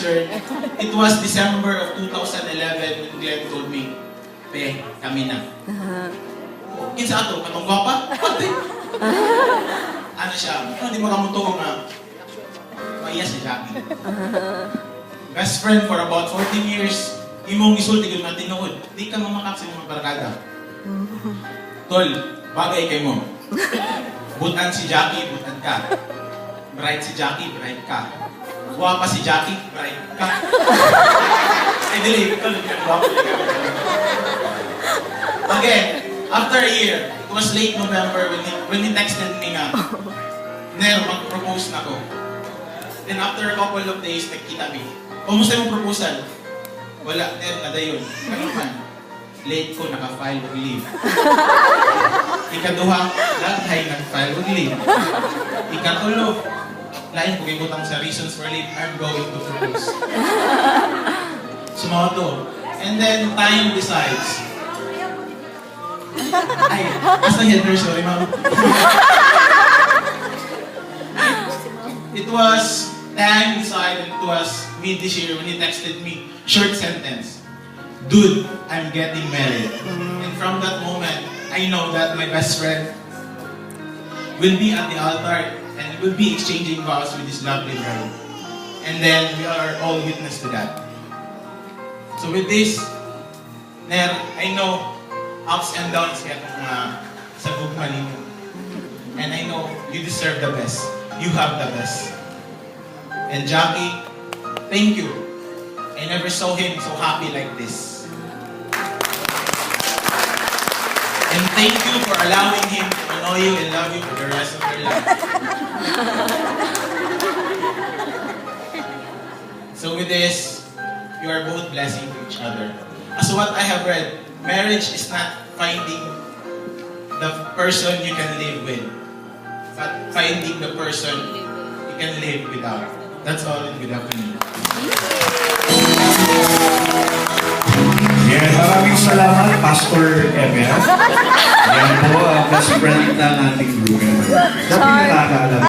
answered. It was December of 2011 when Glenn told me, "Pe, kami na." Kinsa ato? Katong gwapa? Pati! Ano siya? Hindi mo kamuto nga. Maiya si Jackie. Best friend for about 14 years. Imong isulti kung matinood. Di ka mamakap sa mga barkada. Tol, bagay kay mo. Butan si Jackie, butan ka. Bright si Jackie, bright ka. Guwapa si Jackie, bright ka. Ay, dili, ikaw lang ka. Guwapa lang ka. Again, after a year, it was late November when he texted me nga, "Ner, mag-propose na ko." Then after a couple of days, nagkita me. Kumusta yung proposal? Wala, Ner, nadayon. Ano man? Late ko, naka-file with leave. Ikaduha, laghay nag-file with leave. Ikatulo, lain kung ibutang sa reasons for leave, I'm going to propose. Sumato. And then, time decides. Ay, as the header, sorry ma'am. It was time decided, it was mid this year when he texted me, short sentence, "Dude, I'm getting married." And from that moment, I know that my best friend will be at the altar and will be exchanging vows with his lovely bride. And then we are all witness to that. So with this, Ner, I know ups and downs kaya sa gugma ninyo. And I know you deserve the best. You have the best. And Jackie, thank you. I never saw him so happy like this. And thank you for allowing him to know you and love you for the rest of your life. So with this, you are both blessing to each other. As what I have read, marriage is not finding the person you can live with, but finding the person you can live without. That's all in good afternoon. Yan, maraming salamat, Pastor Emer. Yan po ang best friend ng ating group. Dati nakakaalam.